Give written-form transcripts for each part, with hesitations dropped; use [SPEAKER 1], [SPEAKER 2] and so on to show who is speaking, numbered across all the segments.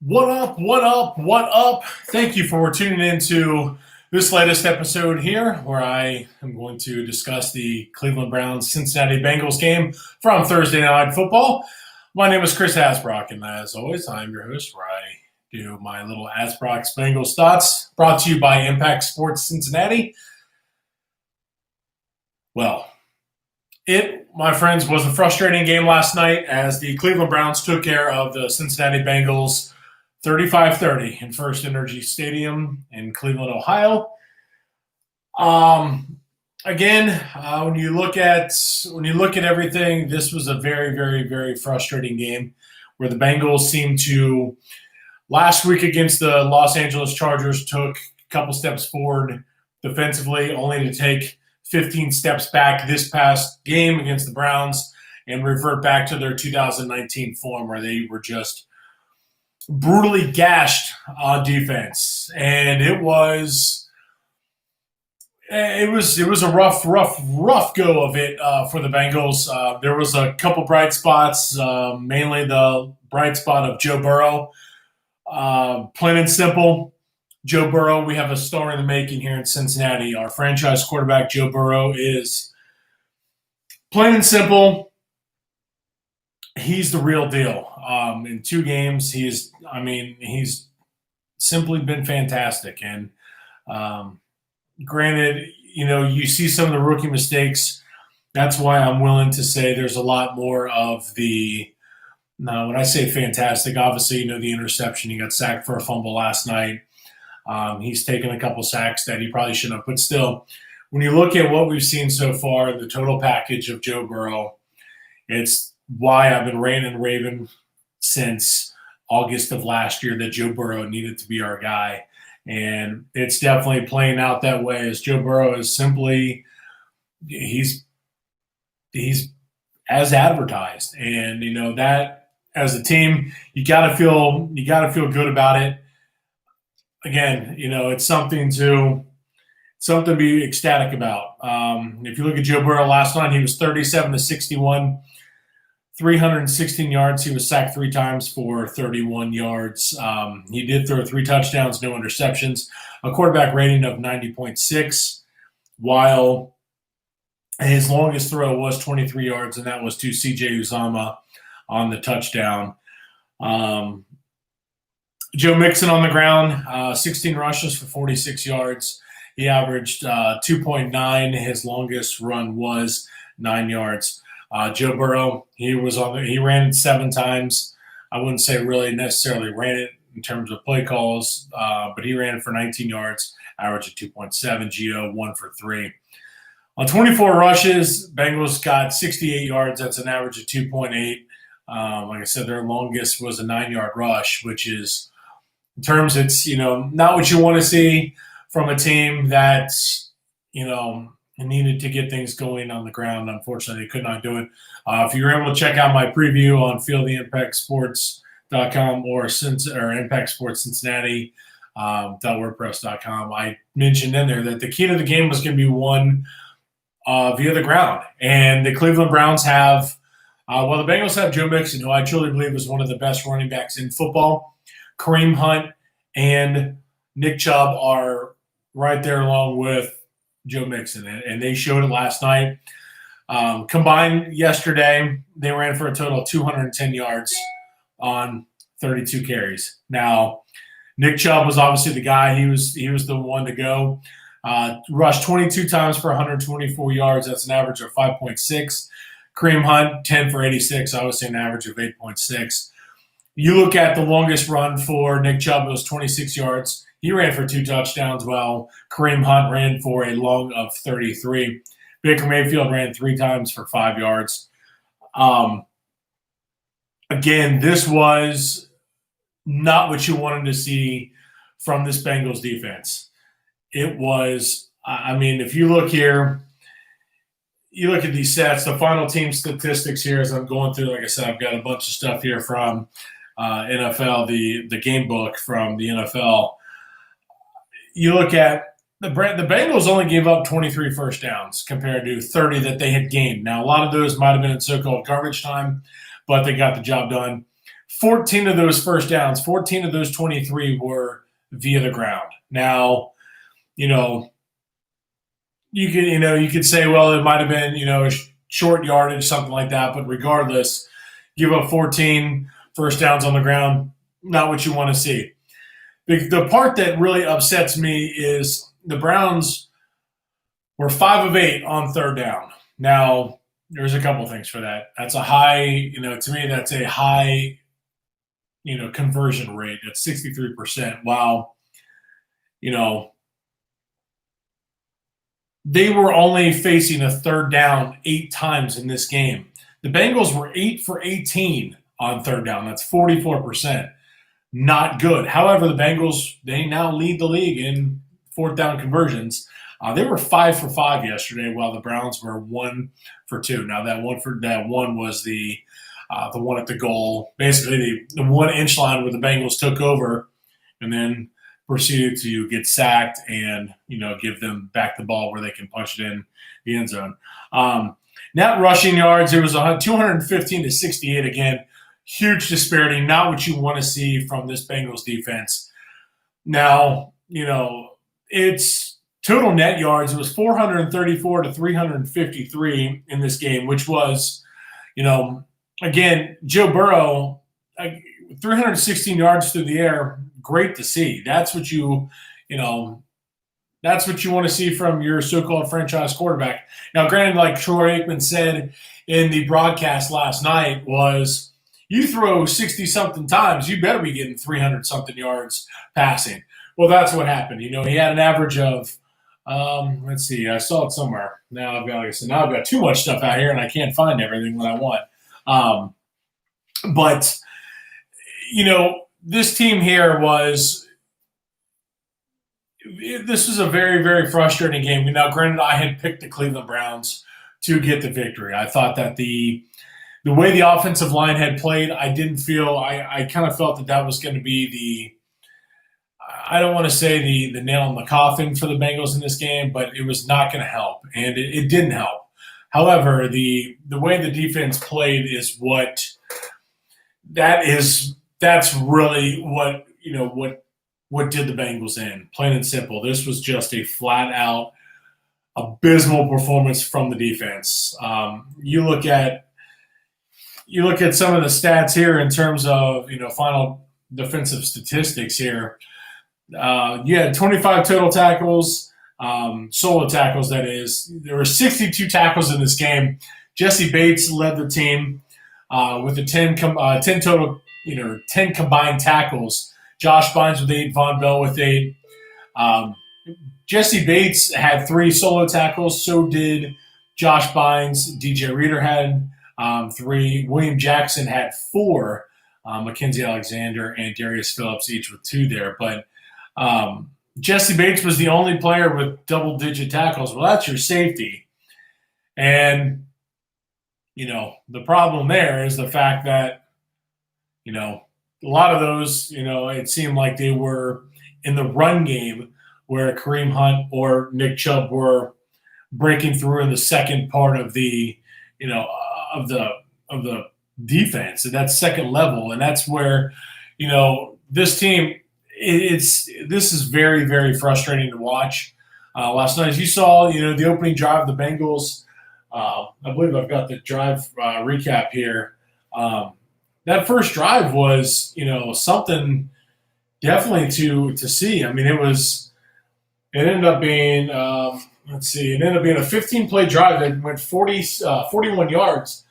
[SPEAKER 1] What up, what up, what up? Thank you for tuning in to this latest episode here where I am going to discuss the Cleveland Browns Cincinnati Bengals game from Thursday Night Football. My name is Chris Asbrock, and as always, I'm your host where I do my little Asbrock's Bengals thoughts brought to you by Impact Sports Cincinnati. Well, my friends, was a frustrating game last night as the Cleveland Browns took care of the Cincinnati Bengals 35-30 in First Energy Stadium in Cleveland, Ohio. When you look at everything, this was a very, very, very frustrating game where the Bengals seemed to last week against the Los Angeles Chargers took a couple steps forward defensively, only to take 15 steps back this past game against the Browns and revert back to their 2019 form where they were just brutally gashed on defense. And it was a rough go of it for the Bengals. There was a couple bright spots, mainly the bright spot of Joe Burrow. Plain and simple, Joe Burrow, we have a star in the making here in Cincinnati. Our franchise quarterback, Joe Burrow, is plain and simple. He's the real deal. In 2 games, he's simply been fantastic. And granted, you see some of the rookie mistakes. That's why I'm willing to say there's a lot more of the. Now, when I say fantastic, obviously, the interception. He got sacked for a fumble last night. He's taken a couple sacks that he probably shouldn't have. But still, when you look at what we've seen so far, the total package of Joe Burrow, it's why I've been ranting and raving since August of last year that Joe Burrow needed to be our guy. And it's definitely playing out that way as Joe Burrow is simply he's as advertised. And that as a team, you gotta feel good about it. Again, it's something to be ecstatic about. If you look at Joe Burrow last night, he was 37-61, 316 yards. He was sacked 3 times for 31 yards. He did throw 3 touchdowns, no interceptions, a quarterback rating of 90.6, while his longest throw was 23 yards, and that was to C.J. Uzomah on the touchdown. Joe Mixon on the ground, 16 rushes for 46 yards. He averaged 2.9. His longest run was 9 yards. Joe Burrow, he ran it 7 times. I wouldn't say really necessarily ran it in terms of play calls, but he ran it for 19 yards, average of 2.7. Gio, 1 for 3. On 24 rushes, Bengals got 68 yards. That's an average of 2.8. Like I said, their longest was a 9-yard rush, which is, in terms, it's, not what you want to see from a team that's, needed to get things going on the ground. Unfortunately, they could not do it. If you're able to check out my preview on fieldtheimpactsports.com or Impact Sports Cincinnati .wordpress.com, I mentioned in there that the key to the game was going to be won via the ground. And the Cleveland Browns have, the Bengals have Joe Mixon, who I truly believe is one of the best running backs in football. Kareem Hunt and Nick Chubb are right there along with Joe Mixon, and they showed it last night. Combined yesterday, they ran for a total of 210 yards on 32 carries. Now, Nick Chubb was obviously the guy. He was the one to go. Rushed 22 times for 124 yards. That's an average of 5.6. Kareem Hunt, 10 for 86, obviously an average of 8.6. You look at the longest run for Nick Chubb, it was 26 yards. He ran for 2 touchdowns, while Kareem Hunt ran for a long of 33. Baker Mayfield ran 3 times for 5 yards. Again, this was not what you wanted to see from this Bengals defense. It was, if you look here, you look at these stats, the final team statistics here as I'm going through, like I said, I've got a bunch of stuff here from NFL, the game book from the NFL. You look at the Bengals only gave up 23 first downs compared to 30 that they had gained. Now, a lot of those might have been in so-called garbage time, but they got the job done. 14 of those first downs, 14 of those 23 were via the ground. Now, you know, you could say, well, it might have been, short yardage, something like that. But regardless, give up 14 first downs on the ground, not what you want to see. The part that really upsets me is the Browns were 5 of 8 on third down. Now, there's a couple things for that. That's a high, to me, that's a high, conversion rate. That's 63%. Wow. They were only facing a third down 8 times in this game. The Bengals were 8 for 18 on third down. That's 44%. Not good. However, the Bengals, they now lead the league in fourth down conversions. They were 5 for 5 yesterday, while the Browns were 1 for 2. Now that one was the one at the goal, basically the 1 inch line where the Bengals took over, and then proceeded to get sacked and give them back the ball where they can punch it in the end zone. Net rushing yards, it was 215 to 68 again. Huge disparity, not what you want to see from this Bengals defense. Now, it's total net yards. It was 434 to 353 in this game, which was, again, Joe Burrow, 316 yards through the air. Great to see. That's what that's what you want to see from your so-called franchise quarterback. Now, granted, like Troy Aikman said in the broadcast last night, was you throw 60-something times, you better be getting 300-something yards passing. Well, that's what happened. He had an average of, let's see, I saw it somewhere. Now I've got too much stuff out here, and I can't find everything that I want. But this team here this was a very, very frustrating game. Now, granted, I had picked the Cleveland Browns to get the victory. I thought that the way the offensive line had played, I kind of felt that was going to be I don't want to say the nail in the coffin for the Bengals in this game, but it was not going to help, and it didn't help. However, the way the defense played is that's really what did the Bengals in, plain and simple. This was just a flat-out abysmal performance from the defense. You look at some of the stats here in terms of final defensive statistics here. You had 25 total tackles, solo tackles, that is. There were 62 tackles in this game. Jesse Bates led the team with 10 total, 10 combined tackles. Josh Bynes with 8, Von Bell with 8. Jesse Bates had 3 solo tackles. So did Josh Bynes. DJ Reader had 3. William Jackson had 4. Mackenzie Alexander and Darius Phillips each with 2 there. But Jesse Bates was the only player with double-digit tackles. Well, that's your safety. And, the problem there is the fact that, a lot of those, it seemed like they were in the run game where Kareem Hunt or Nick Chubb were breaking through in the second part of the, of the defense, and that's second level, and that's where, this team, this is very, very frustrating to watch. Last night, as you saw, the opening drive of the Bengals. I believe I've got the drive recap here. That first drive was, something definitely to see. I mean, it ended up being, it ended up being a 15-play drive that went 41 yards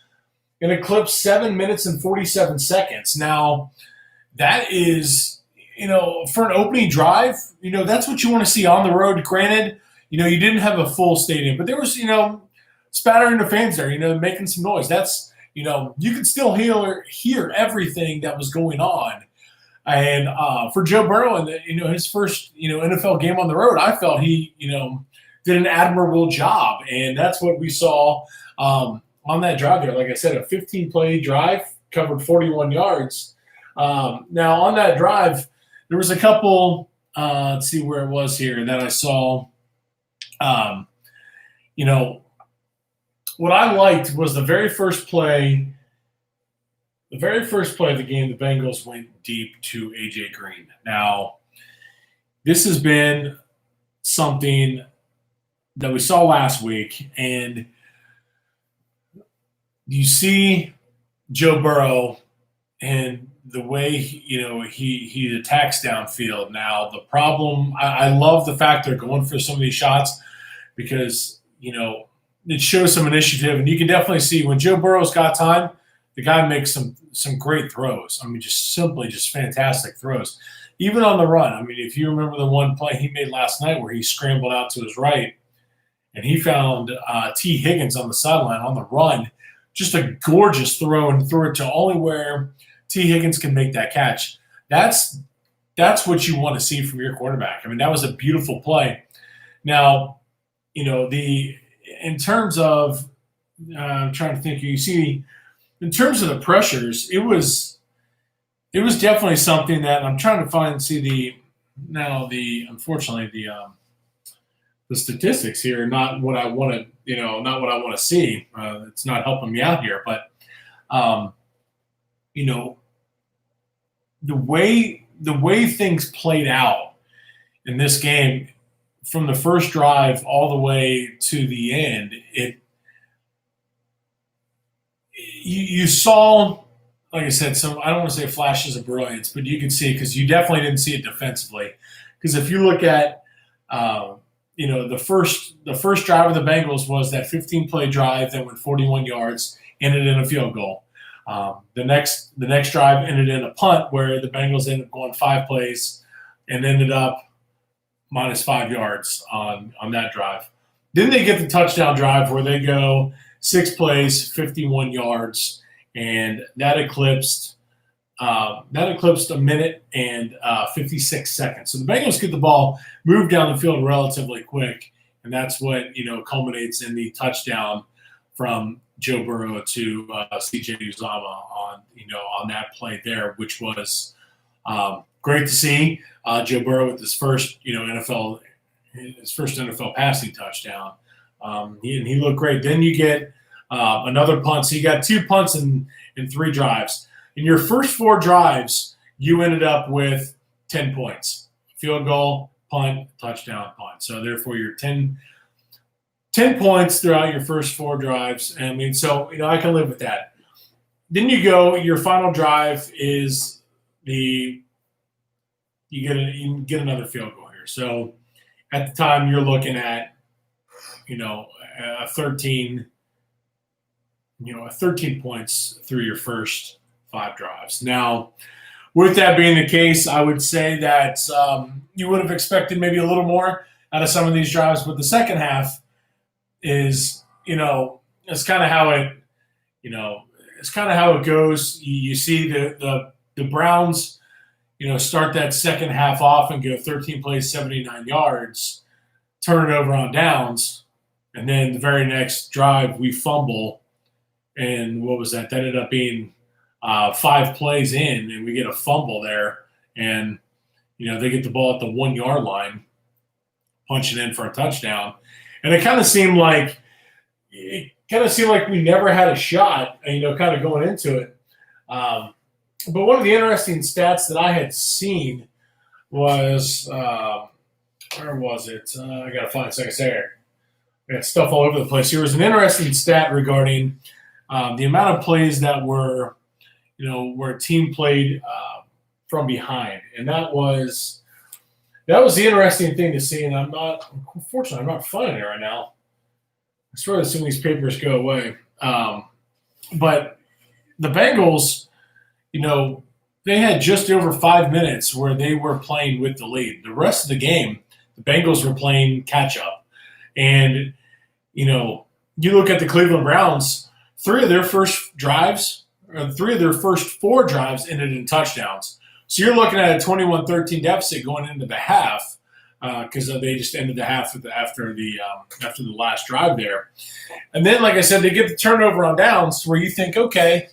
[SPEAKER 1] and it clipped 7 minutes and 47 seconds. Now, that is, for an opening drive, that's what you want to see on the road. Granted, you didn't have a full stadium, but there was, spattering of fans there, making some noise. That's, you could still hear everything that was going on. And for Joe Burrow and his first NFL game on the road, I felt he did an admirable job, and that's what we saw on that drive there. Like I said, a 15-play drive, covered 41 yards. Now on that drive, there was a couple. Let's see where it was here that I saw. What I liked was the very first play. The very first play of the game, the Bengals went deep to A.J. Green. Now, this has been something that we saw last week, and you see Joe Burrow and the way he attacks downfield. Now, the problem, I love the fact they're going for some of these shots because it shows some initiative, and you can definitely see when Joe Burrow's got time, the guy makes some great throws. I mean, just fantastic throws, even on the run. I mean, if you remember the one play he made last night where he scrambled out to his right and he found T. Higgins on the sideline on the run, just a gorgeous throw and threw it to only where T. Higgins can make that catch. That's what you want to see from your quarterback. I mean, that was a beautiful play. Now, in terms of I'm trying to think. You see, in terms of the pressures, it was definitely something that I'm trying to find. See unfortunately the statistics here are not what I want to not what I want to see. It's not helping me out here, but the way things played out in this game from the first drive all the way to the end, you saw, like I said, some, I don't want to say flashes of brilliance, but you can see, because you definitely didn't see it defensively. Because if you look at the first drive of the Bengals was that 15-play drive that went 41 yards, ended in a field goal. The next drive ended in a punt where the Bengals ended up going 5 plays and ended up minus 5 yards on that drive. Then they get the touchdown drive where they go 6 plays, 51 yards, and that eclipsed a minute and 56 seconds. So the Bengals get the ball, move down the field relatively quick, and that's what culminates in the touchdown from Joe Burrow to C.J. Uzomah on that play there, which was great to see. Joe Burrow with his first NFL passing touchdown. He looked great. Then you get another punt. So you got 2 punts in 3 drives. In your first 4 drives, you ended up with 10 points. Field goal, punt, touchdown, punt. So therefore you're 10 points throughout your first 4 drives. I mean, so I can live with that. Then your final drive is you get another field goal here. So at the time you're looking at a 13 points through your first 5 drives. Now, with that being the case, I would say that you would have expected maybe a little more out of some of these drives, but the second half is, it's kind of how it goes. You see the Browns, start that second half off and go 13 plays, 79 yards, turn it over on downs, and then the very next drive we fumble, and what was that? That ended up being 5 plays in, and we get a fumble there, and they get the ball at the 1-yard line, punch it in for a touchdown, and it kind of seemed like we never had a shot, kind of going into it. But one of the interesting stats that I had seen was where was it? I got to find it. Like I say, I got stuff all over the place. Here was an interesting stat regarding the amount of plays that were, where a team played from behind, and that was the interesting thing to see. And unfortunately, I'm not finding it right now. I swear that some of these papers go away. But the Bengals, they had just over 5 minutes where they were playing with the lead. The rest of the game, the Bengals were playing catch up. And, you look at the Cleveland Browns, 3 of their first 4 drives ended in touchdowns. So you're looking at a 21-13 deficit going into the half because they just ended the half after the last drive there. And then, like I said, they get the turnover on downs where you think, okay,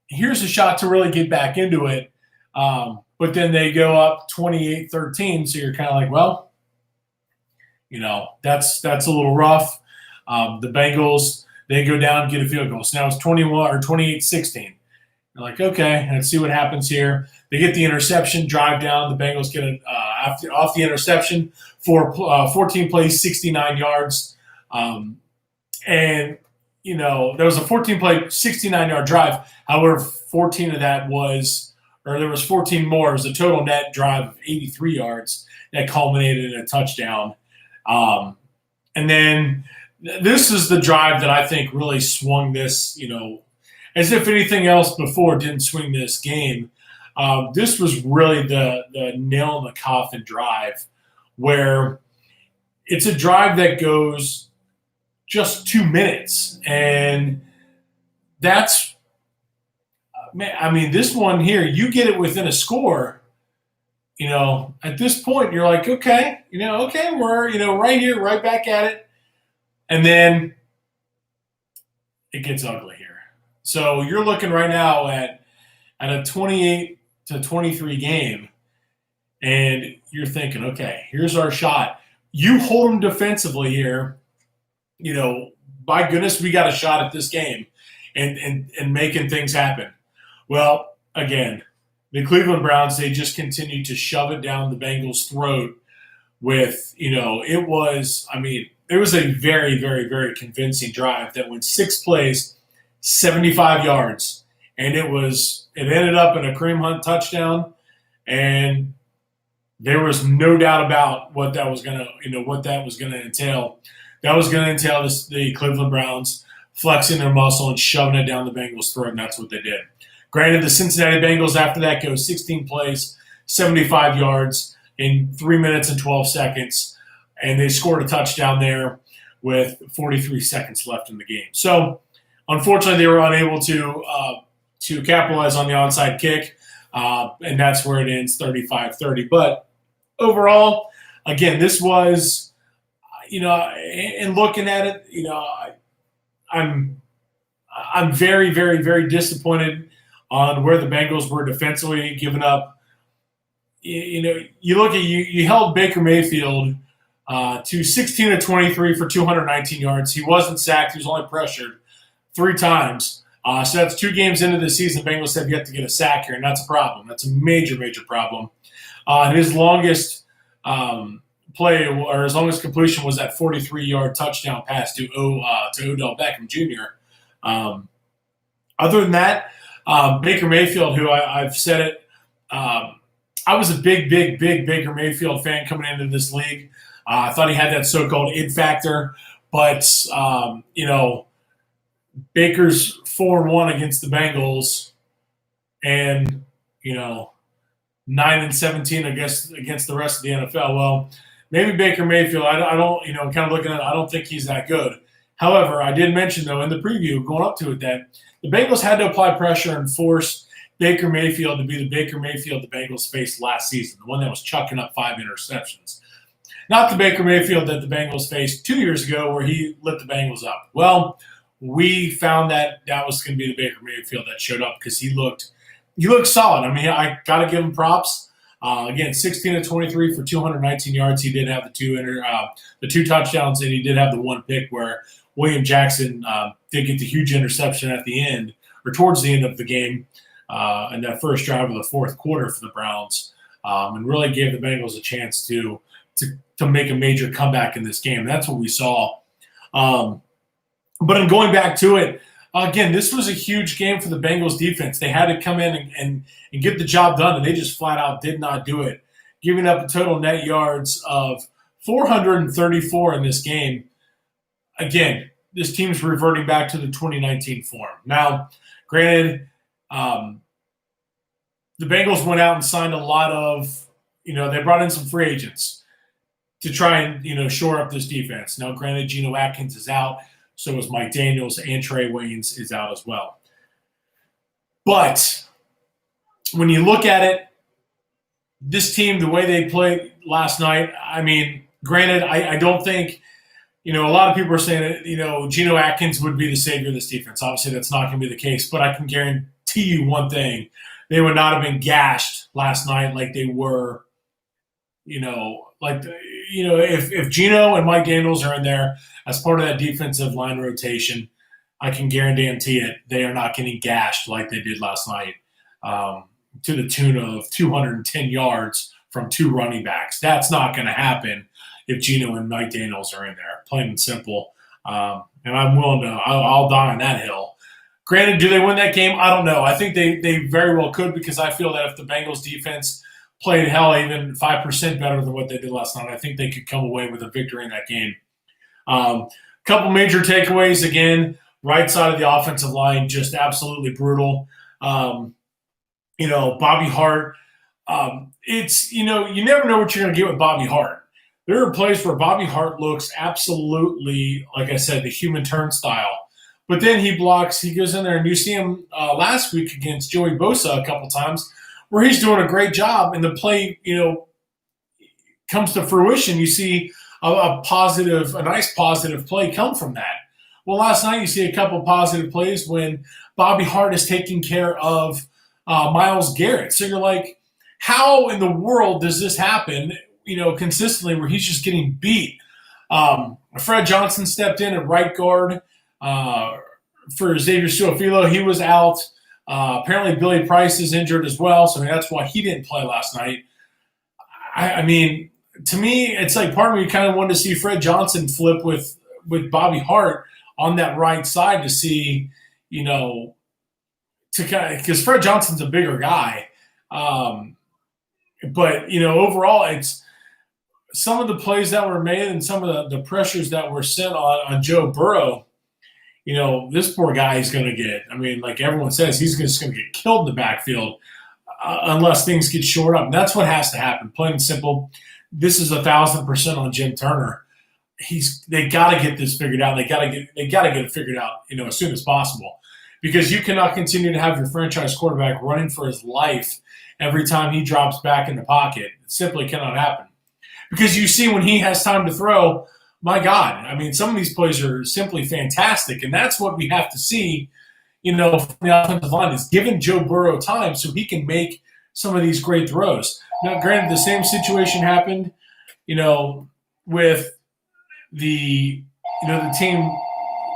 [SPEAKER 1] here's a shot to really get back into it. But then they go up 28-13, so you're kind of like, well, that's a little rough. The Bengals, they go down and get a field goal. So now it's 21 or 28-16. They're like, okay, let's see what happens here. They get the interception, drive down. The Bengals get off the interception for 14 plays, 69 yards. And, there was a 14-play, 69-yard drive. However, 14 of that there was 14 more. It was a total net drive of 83 yards that culminated in a touchdown. And then this is the drive that I think really swung this, as if anything else before didn't swing this game. This was really the nail in the coffin drive, where it's a drive that goes just 2 minutes. And that's, this one here, you get it within a score. At this point, you're like, okay, we're, right here, right back at it. And then it gets ugly here. So you're looking right now at a 28-23 game, and you're thinking, okay, here's our shot. You hold them defensively here. By goodness, we got a shot at this game and making things happen. Well, again, the Cleveland Browns, they just continue to shove it down the Bengals' throat with, it was a very, very, very convincing drive that went 6 plays, 75 yards, and it ended up in a Kareem Hunt touchdown, and there was no doubt about what that was gonna entail. That was going to entail the Cleveland Browns flexing their muscle and shoving it down the Bengals' throat, and that's what they did. Granted, the Cincinnati Bengals after that go 16 plays, 75 yards in 3 minutes and 12 seconds, and they scored a touchdown there with 43 seconds left in the game. So, unfortunately, they were unable to capitalize on the onside kick, and that's where it ends 35-30. But overall, again, this was – and looking at it, I'm very, very, very disappointed on where the Bengals were defensively, giving up. You look at you held Baker Mayfield to 16 of 23 for 219 yards. He wasn't sacked. He was only pressured 3 times. So that's 2 games into the season. Bengals have yet to get a sack here, and that's a problem. That's a major, major problem. His longest play, or his longest completion, was that 43-yard touchdown pass to Odell Beckham Jr. Other than that, Baker Mayfield, who I've said it, I was a big, big, big Baker Mayfield fan coming into this league. I thought he had that so-called it factor, but Baker's 4-1 against the Bengals, and 9-17 against the rest of the NFL. Well, maybe Baker Mayfield, I don't, kind of looking at it, I don't think he's that good. However, I did mention, though, in the preview going up to it that the Bengals had to apply pressure and force Baker Mayfield to be the Baker Mayfield the Bengals faced last season, the one that was chucking up 5 interceptions. Not the Baker Mayfield that the Bengals faced 2 years ago where he lit the Bengals up. Well, we found that was going to be the Baker Mayfield that showed up because he looked solid. I got to give him props. Again, 16 of 23 for 219 yards. He did have the 2 touchdowns, and he did have the 1 pick where William Jackson did get the huge interception at the end, or towards the end of the game, in that first drive of the fourth quarter for the Browns, and really gave the Bengals a chance to make a major comeback in this game. That's what we saw. But in going back to it, again, this was a huge game for the Bengals defense. They had to come in and get the job done, and they just flat out did not do it, giving up a total net yards of 434 in this game. Again, this team's reverting back to the 2019 form. Now, granted, the Bengals went out and signed a lot of, they brought in some free agents to try and, shore up this defense. Now, granted, Geno Atkins is out. So is Mike Daniels, and Trey Waynes is out as well. But when you look at it, this team, the way they played last night, granted, I don't think, a lot of people are saying that, Geno Atkins would be the savior of this defense. Obviously, that's not going to be the case. But I can guarantee you one thing. They would not have been gashed last night like they were, if Geno and Mike Daniels are in there as part of that defensive line rotation, I can guarantee it, they are not getting gashed like they did last night, to the tune of 210 yards from two running backs. That's not going to happen if Geno and Mike Daniels are in there, plain and simple. And I'm willing to, I'll die on that hill. Granted, do they win that game? I don't know. I think they very well could, because I feel that if the Bengals defense played even 5% better than what they did last night, I think they could come away with a victory in that game. Couple major takeaways again. Right side of the offensive line, just absolutely brutal. Bobby Hart. You never know what you're going to get with Bobby Hart. There are plays where Bobby Hart looks absolutely, like I said, the human turnstile. But then he goes in there, and you see him last week against Joey Bosa a couple times, where he's doing a great job, and the play, comes to fruition. You see a nice positive play come from that. Well, last night you see a couple positive plays when Bobby Hart is taking care of Myles Garrett. So you're like, how in the world does this happen, consistently, where he's just getting beat? Fred Johnson stepped in at right guard for Xavier Su'a-Filo. He was out. Apparently Billy Price is injured as well, so that's why he didn't play last night. I mean, to me, it's like part of me kind of wanted to see Fred Johnson flip with Bobby Hart on that right side to see, because Fred Johnson's a bigger guy. But, overall, it's some of the plays that were made and some of the pressures that were sent on Joe Burrow. This poor guy is going to get, like everyone says, he's just going to get killed in the backfield unless things get shored up. And that's what has to happen, plain and simple. This is 1,000% on Jim Turner. They got to get this figured out. They got to get it figured out, as soon as possible, because you cannot continue to have your franchise quarterback running for his life every time he drops back in the pocket. It simply cannot happen, because you see when he has time to throw, my God, some of these plays are simply fantastic, and that's what we have to see, from the offensive line, is giving Joe Burrow time so he can make some of these great throws. Now, granted, the same situation happened, with the team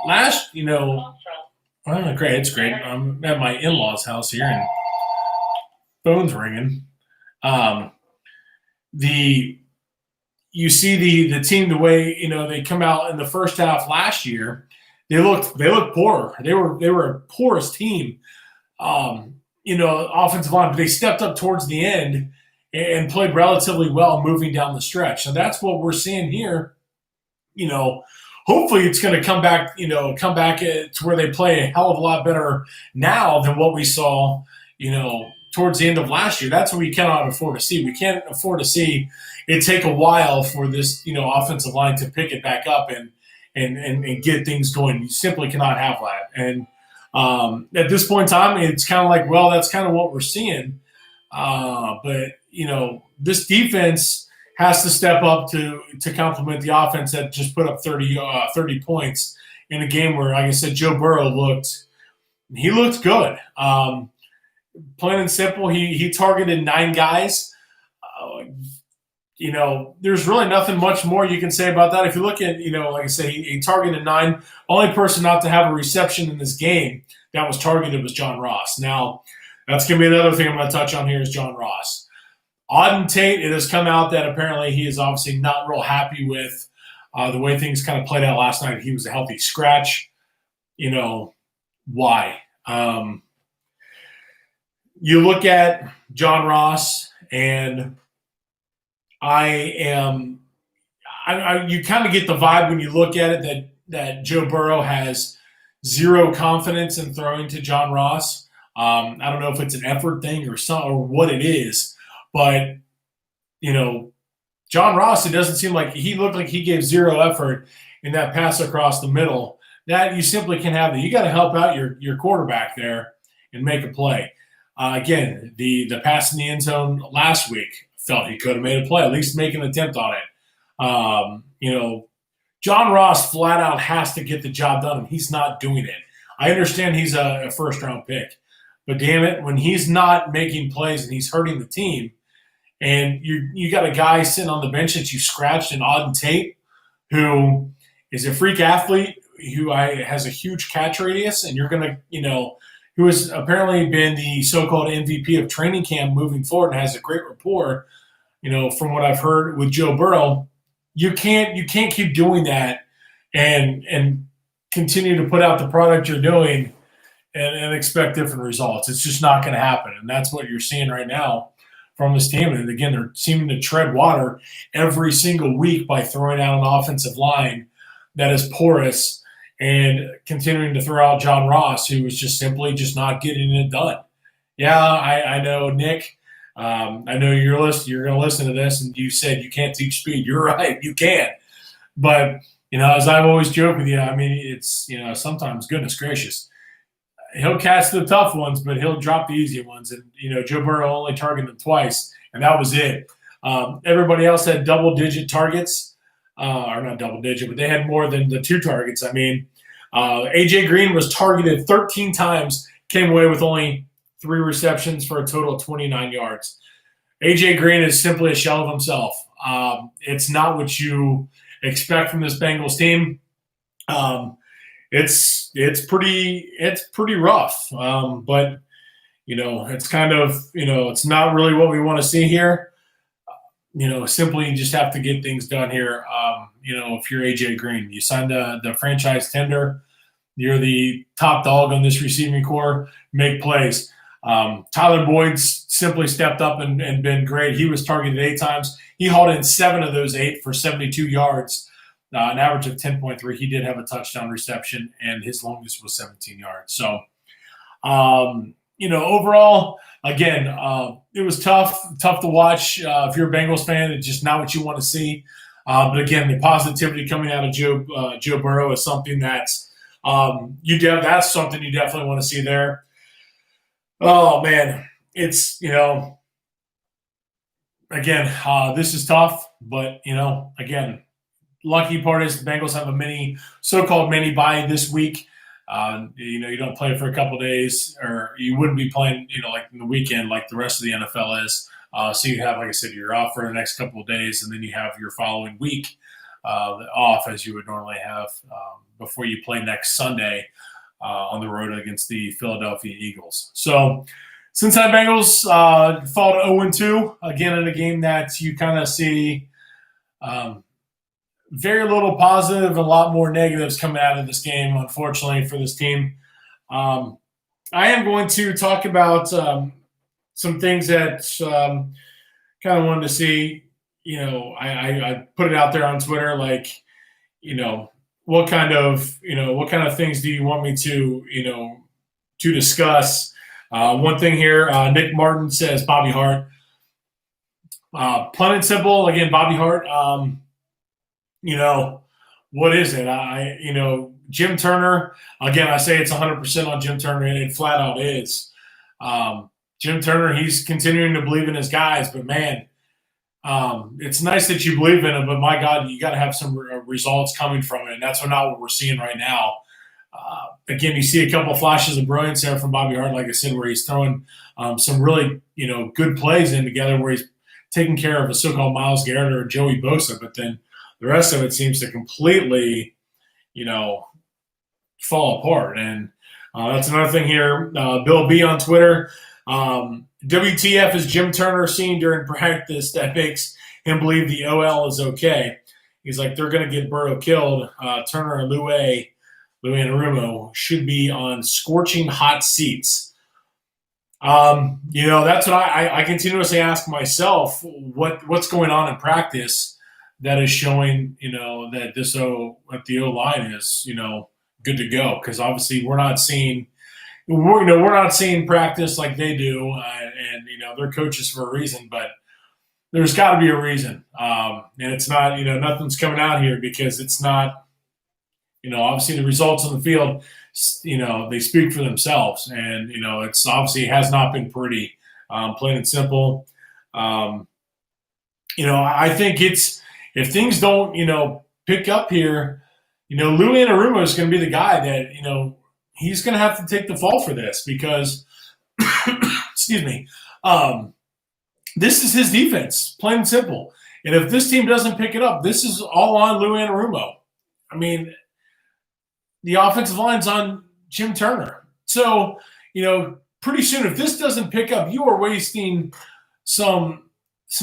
[SPEAKER 1] last, great. It's great. I'm at my in-laws' house here, and phone's ringing. You see the team, the way, they come out in the first half last year, they looked poor. They were a porous team, offensive line, but they stepped up towards the end and played relatively well moving down the stretch. So that's what we're seeing here. Hopefully it's going to come back to where they play a hell of a lot better now than what we saw, towards the end of last year. That's what we cannot afford to see. We can't afford to see it take a while for this, offensive line to pick it back up and get things going. You simply cannot have that. And at this point in time, it's kind of like, well, that's kind of what we're seeing. But this defense has to step up to complement the offense that just put up 30 points in a game where, like I said, Joe Burrow looked good. Plain and simple, he targeted 9 guys. There's really nothing much more you can say about that. If you look at, like I said, he targeted 9. Only person not to have a reception in this game that was targeted was John Ross. Now, that's going to be another thing I'm going to touch on here is John Ross. Auden Tate, it has come out that apparently he is obviously not real happy with the way things kind of played out last night. He was a healthy scratch. Why? You look at John Ross, and you kind of get the vibe when you look at it that Joe Burrow has zero confidence in throwing to John Ross. I don't know if it's an effort thing or what it is. But, John Ross, it doesn't seem like he looked like he gave zero effort in that pass across the middle. That you simply can't have that. You got to help out your quarterback there and make a play. Again, the pass in the end zone last week, felt he could have made a play, at least make an attempt on it. John Ross flat out has to get the job done, and he's not doing it. I understand he's a first-round pick, but damn it, when he's not making plays and he's hurting the team, and you got a guy sitting on the bench that you scratched in Auden Tate, who is a freak athlete, has a huge catch radius, and you're going to, who has apparently been the so-called MVP of training camp moving forward and has a great rapport, from what I've heard with Joe Burrow, you can't keep doing that and continue to put out the product you're doing and expect different results. It's just not going to happen, and that's what you're seeing right now from this team. And again, they're seeming to tread water every single week by throwing out an offensive line that is porous and continuing to throw out John Ross, who is just simply just not getting it done. Yeah, I know, Nick. I know you're going to listen to this, and you said you can't teach speed. You're right, you can't. But as I've always joked with you, I mean, it's sometimes, goodness gracious, he'll catch the tough ones, but he'll drop the easy ones. And Joe Burrow only targeted them twice, and that was it. Everybody else had double-digit targets, or not double-digit, but they had more than the 2 targets. I mean, A.J. Green was targeted 13 times, came away with only 3 receptions for a total of 29 yards. A.J. Green is simply a shell of himself. It's not what you expect from this Bengals team. It's pretty rough. But it's kind of it's not really what we want to see here. Simply you just have to get things done here. If you're AJ Green, you signed the franchise tender, you're the top dog on this receiving core. Make plays. Tyler Boyd's simply stepped up and been great. He was targeted 8 times. He hauled in 7 of those 8 for 72 yards, an average of 10.3. He did have a touchdown reception, and his longest was 17 yards. So, overall, again, it was tough to watch. If you're a Bengals fan, it's just not what you want to see. But again, the positivity coming out of Joe Burrow is something that's that's something you definitely want to see there. Oh man, it's again, this is tough, but again, lucky part is the Bengals have a so-called mini bye this week. You don't play for a couple days, or you wouldn't be playing, like in the weekend, like the rest of the NFL is. So you have, like I said, you're off for the next couple of days, and then you have your following week off, as you would normally have before you play next Sunday on the road against the Philadelphia Eagles. So Cincinnati Bengals fall to 0-2 again in a game that you kind of see very little positive and a lot more negatives coming out of this game, unfortunately, for this team. I am going to talk about some things that kind of wanted to see. I put it out there on Twitter, like, what kind of things do you want me to discuss? One thing here, Nick Martin says Bobby Hart. Plain and simple, again, Bobby Hart. What is it? Jim Turner, again, I say it's 100% on Jim Turner, and it flat out is. Jim Turner, he's continuing to believe in his guys, but man, it's nice that you believe in them, but my God, you got to have some results coming from it, and that's not what we're seeing right now. Again, you see a couple of flashes of brilliance there from Bobby Hart, like I said, where he's throwing some really, good plays in together, where he's taking care of a so-called Myles Garrett or Joey Bosa, but then the rest of it seems to completely, fall apart. And that's another thing here. Bill B on Twitter. WTF is Jim Turner seen during practice that makes him believe the OL is okay? He's like, they're going to get Burrow killed. Turner and Louis Anarumo should be on scorching hot seats. That's what I continuously ask myself, what's going on in practice that is showing, that that the O-line is, good to go. Because obviously we're not seeing practice like they do, and they're coaches for a reason, but there's got to be a reason. And it's not, nothing's coming out here because it's not, obviously the results on the field, they speak for themselves, and it's obviously has not been pretty, plain and simple. I think if things don't, pick up here, Louis Anarumo is going to be the guy that, he's going to have to take the fall for this because, excuse me, this is his defense, plain and simple. And if this team doesn't pick it up, this is all on Louis Anarumo. I mean, the offensive line's on Jim Turner. So, pretty soon, if this doesn't pick up, you are wasting some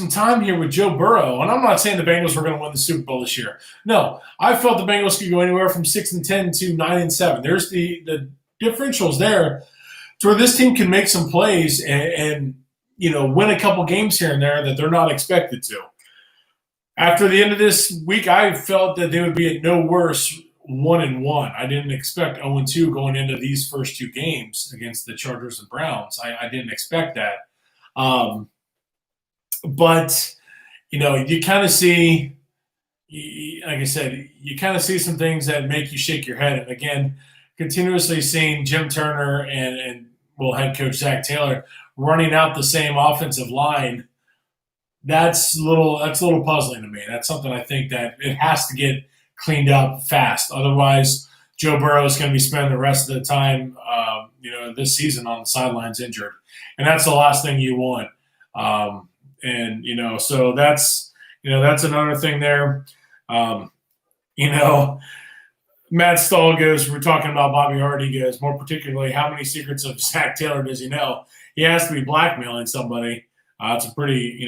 [SPEAKER 1] time here with Joe Burrow. And I'm not saying the Bengals were going to win the Super Bowl this year. No, I felt the Bengals could go anywhere from 6-10 to 9-7. There's the differentials there to where this team can make some plays and win a couple games here and there that they're not expected to. After the end of this week, I felt that they would be at no worse 1-1. I didn't expect 0-2 going into these first two games against the Chargers and Browns. I didn't expect that. But, you kind of see, like I said, you kind of see some things that make you shake your head. And again, continuously seeing Jim Turner and head coach Zach Taylor running out the same offensive line, that's a little puzzling to me. That's something I think that it has to get cleaned up fast. Otherwise, Joe Burrow is going to be spending the rest of the time, this season on the sidelines injured. And that's the last thing you want. So that's another thing there. Matt Stahl goes, we're talking about Bobby Hart, he goes, more particularly, how many secrets of Zach Taylor does he know? He has to be blackmailing somebody. It's a pretty,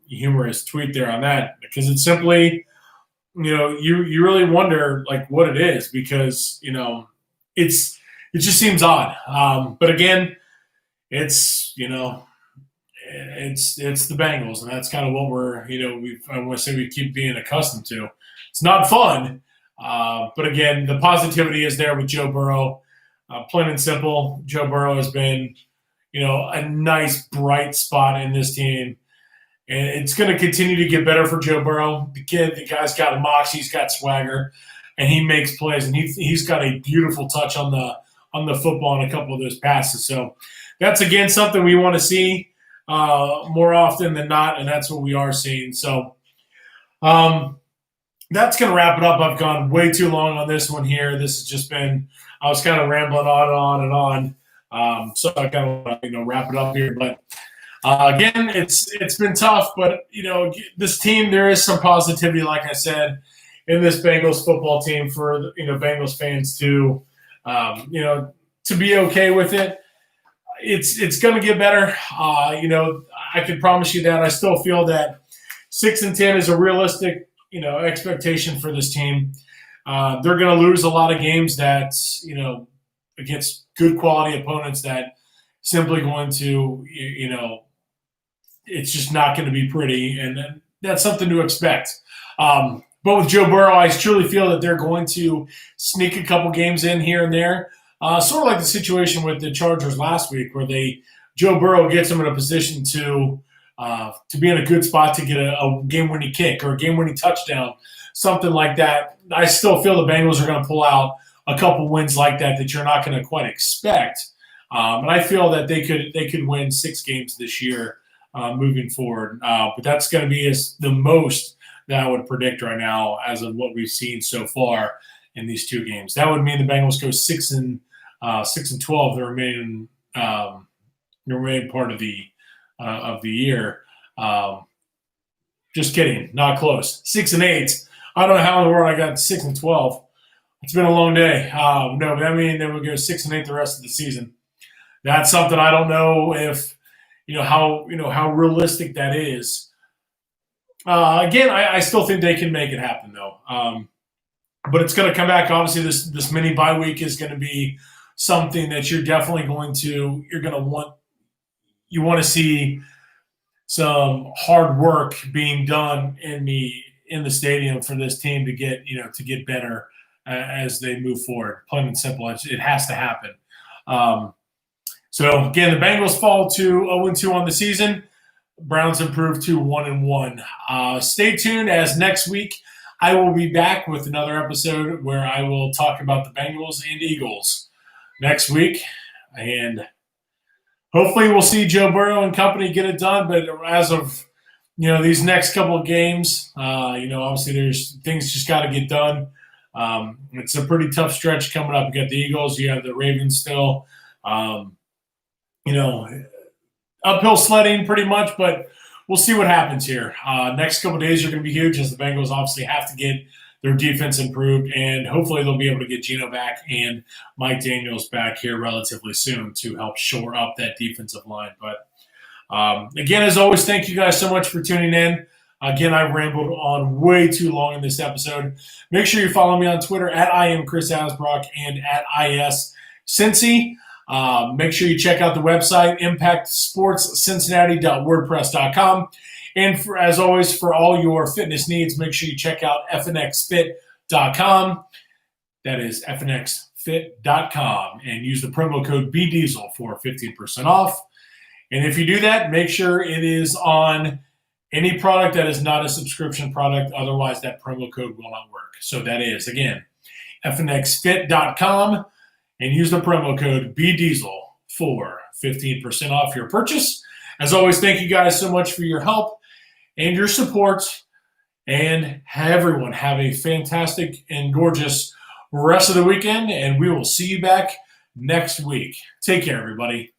[SPEAKER 1] humorous tweet there on that, because it's simply, you really wonder like what it is, because, it just seems odd. But again, it's the Bengals, and that's kind of what we're, I want to say we keep being accustomed to. It's not fun. But again, the positivity is there with Joe Burrow. Plain and simple, Joe Burrow has been, a nice bright spot in this team. And it's going to continue to get better for Joe Burrow. The guy's got a moxie, he's got swagger, and he makes plays. And he's got a beautiful touch on the football on a couple of those passes. So that's, again, something we want to see more often than not, and that's what we are seeing. So that's going to wrap it up. I've gone way too long on this one here. This has just been – I was kind of rambling on and on. So I kind of want to wrap it up here. But again, it's been tough, but this team, there is some positivity, like I said, in this Bengals football team for Bengals fans to to be okay with it. It's going to get better. I can promise you that. I still feel that 6-10 is a realistic expectation for this team. They're going to lose a lot of games that against good quality opponents that simply going to it's just not going to be pretty, and that's something to expect. But with Joe Burrow, I truly feel that they're going to sneak a couple games in here and there. Sort of like the situation with the Chargers last week, where Joe Burrow gets them in a position to be in a good spot to get a game-winning kick or a game-winning touchdown, something like that. I still feel the Bengals are going to pull out a couple wins like that you're not going to quite expect. And I feel that they could win 6 games this year moving forward. But that's going to be the most that I would predict right now as of what we've seen so far in these 2 games. That would mean the Bengals go 6-12 the remaining part of the year. Just kidding, not close. 6-8. I don't know how in the world I got 6-12. It's been a long day. No, but I mean they would go 6-8 the rest of the season. That's something I don't know if how realistic that is. Again, I still think they can make it happen though. But it's going to come back. Obviously, this mini bye week is going to be something that you're definitely going to want. You want to see some hard work being done in the stadium for this team to get better as they move forward. Plain and simple, it has to happen. So again, the Bengals fall to 0-2 on the season. Browns improve to 1-1. Stay tuned, as next week I will be back with another episode where I will talk about the Bengals and Eagles next week, and hopefully we'll see Joe Burrow and company get it done. But as of these next couple of games, obviously there's things just got to get done. It's a pretty tough stretch coming up. You got the Eagles, you have the Ravens still. Uphill sledding pretty much, but we'll see what happens here. Next couple of days are going to be huge, as the Bengals obviously have to get their defense improved, and hopefully they'll be able to get Geno back and Mike Daniels back here relatively soon to help shore up that defensive line. But again, as always, thank you guys so much for tuning in. Again, I rambled on way too long in this episode. Make sure you follow me on Twitter at I am Chris Asbrock and at IS Cincy. Make sure you check out the website, impactsportscincinnati.wordpress.com. And as always, for all your fitness needs, make sure you check out fnxfit.com. That is fnxfit.com. And use the promo code BDIESEL for 15% off. And if you do that, make sure it is on any product that is not a subscription product. Otherwise, that promo code will not work. So that is, again, fnxfit.com. And use the promo code BDIESEL for 15% off your purchase. As always, thank you guys so much for your help and your support. And everyone have a fantastic and gorgeous rest of the weekend. And we will see you back next week. Take care, everybody.